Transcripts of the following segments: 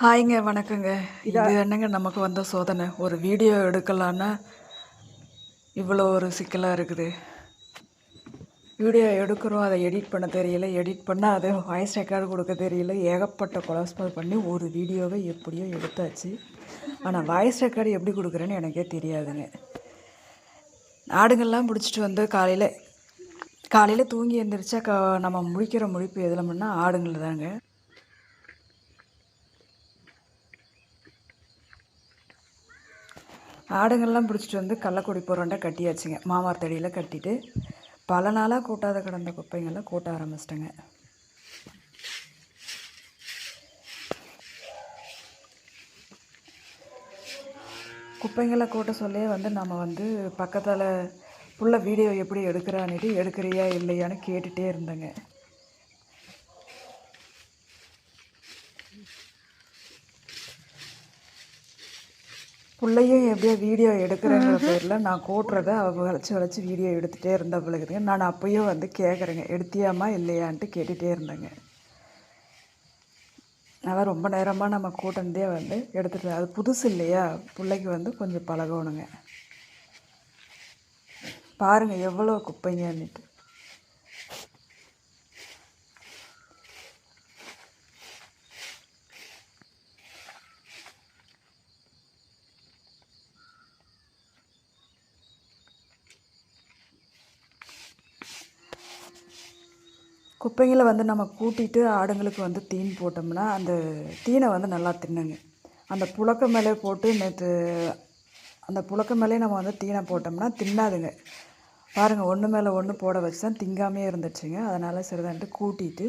ஹாய்ங்க, வணக்கங்க. இது என்னங்க நமக்கு வந்த சோதனை. ஒரு வீடியோ எடுக்கலான்னா இவ்வளோ ஒரு சிக்கலாக இருக்குது. வீடியோ எடுக்கிறோம், அதை எடிட் பண்ண தெரியல. எடிட் பண்ணால் அதை வாய்ஸ் ரெக்கார்டு கொடுக்க தெரியல. ஏகப்பட்ட கொலஸ்ட்ரால் பண்ணி ஒரு வீடியோவை எப்படியோ எடுத்தாச்சு. ஆனால் வாய்ஸ் ரெக்கார்டு எப்படி கொடுக்குறேன்னு எனக்கே தெரியாதுங்க. ஆடுங்கள்லாம் பிடிச்சிட்டு வந்து காலையில் தூங்கி எழுந்திரிச்சா நம்ம முழிக்கிற முழிப்பு எதில் பண்ணால் ஆடுங்கள் தாங்க. ஆடுங்கள்லாம் பிடிச்சிட்டு வந்து கள்ளக்கொடி புரண்டை கட்டியாச்சுங்க. மாமரத்தடியில் கட்டிட்டு பல நாளாக கூட்டாத கிடந்த குப்பைங்கள்லாம் கூட்ட ஆரம்பிச்சிட்டேங்க. குப்பைங்களை கூட்ட சொல்லே நம்ம பக்கத்தில் புள்ள வீடியோ எப்படி எடுக்கிறான்னுட்டு எடுக்கிறியா இல்லையான்னு கேட்டுகிட்டே இருந்தேங்க. பிள்ளையும் எப்படியோ வீடியோ எடுக்கிறேங்கிற பேரில் நான் கூட்டுறதை அவங்க வளைச்சி வீடியோ எடுத்துகிட்டே இருந்த பிள்ளைங்க. நான் அப்போயும் கேட்குறேங்க, எடுத்தியாமா இல்லையான்ட்டு கேட்டுகிட்டே இருந்தேங்க. அதான் ரொம்ப நேரமாக நம்ம கூட்டினதே எடுத்துகிட்டு, அது புதுசு இல்லையா, பிள்ளைக்கு கொஞ்சம் பழகணுங்க. பாருங்கள் எவ்வளோ குப்பைங்கன்னுட்டு. குப்பைங்களை நம்ம கூட்டிகிட்டு ஆடுங்களுக்கு தீன் போட்டோம்னா அந்த தீனை நல்லா தின்னுங்க. அந்த புழக்க மேலே போட்டு அந்த புழக்க மேலே நம்ம தீனை போட்டோம்னா தின்னாதுங்க. பாருங்கள், ஒன்று மேலே ஒன்று போட வச்சு தான் திங்காமே இருந்துச்சுங்க. அதனால் சரிதான்ட்டு கூட்டிகிட்டு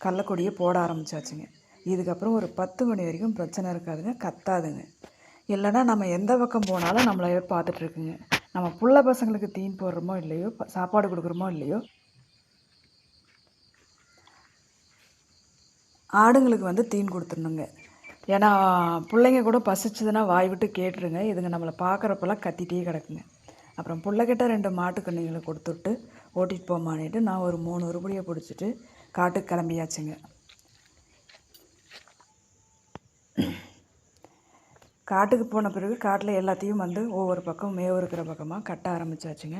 கள்ளக்கொடியை போட ஆரம்பித்தாச்சுங்க. இதுக்கப்புறம் ஒரு 10 மணி வரைக்கும் பிரச்சனை இருக்காதுங்க, கத்தாதுங்க. இல்லைன்னா நம்ம எந்த பக்கம் போனாலும் நம்மளே பார்த்துட்ருக்குங்க. நம்ம புள்ள பசங்களுக்கு தீன் போடுறோமோ இல்லையோ, சாப்பாடு கொடுக்குறோமோ இல்லையோ, ஆடுங்களுக்கு தீன் கொடுத்துடணுங்க. ஏன்னா பிள்ளைங்க கூட பசிச்சதுன்னா வாய் விட்டு கேட்டுருங்க. இதுங்க நம்மளை பார்க்குறப்பெல்லாம் கத்திகிட்டே கிடக்குங்க. அப்புறம் பிள்ளைகிட்ட 2 மாட்டுக்கண்ணுங்களை கொடுத்துட்டு ஓட்டிகிட்டு போமானிட்டு நான் ஒரு 3 உருப்படியை பிடிச்சிட்டு காட்டுக்கு கிளம்பியாச்சுங்க. காட்டுக்கு போன பிறகு காட்டில் எல்லாத்தையும் ஒவ்வொரு பக்கம் மேவு இருக்கிற பக்கமாக கட்ட ஆரம்பித்தாச்சுங்க.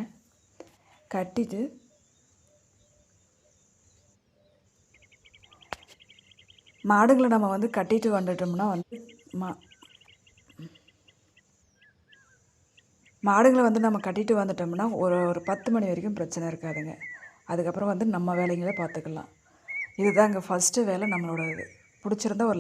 கட்டிட்டு மாடுகளை நம்ம கட்டிட்டு வந்துட்டோம்னா மாடுகளை நம்ம கட்டிட்டு வந்துட்டோம்னா ஒரு 10 மணி வரைக்கும் பிரச்சனை இருக்காதுங்க. அதுக்கப்புறம் நம்ம வேலைங்களை பார்த்துக்கலாம். இதுதாங்க ஃபஸ்ட்டு வேலை நம்மளோட. பிடிச்சிருந்தா ஒரு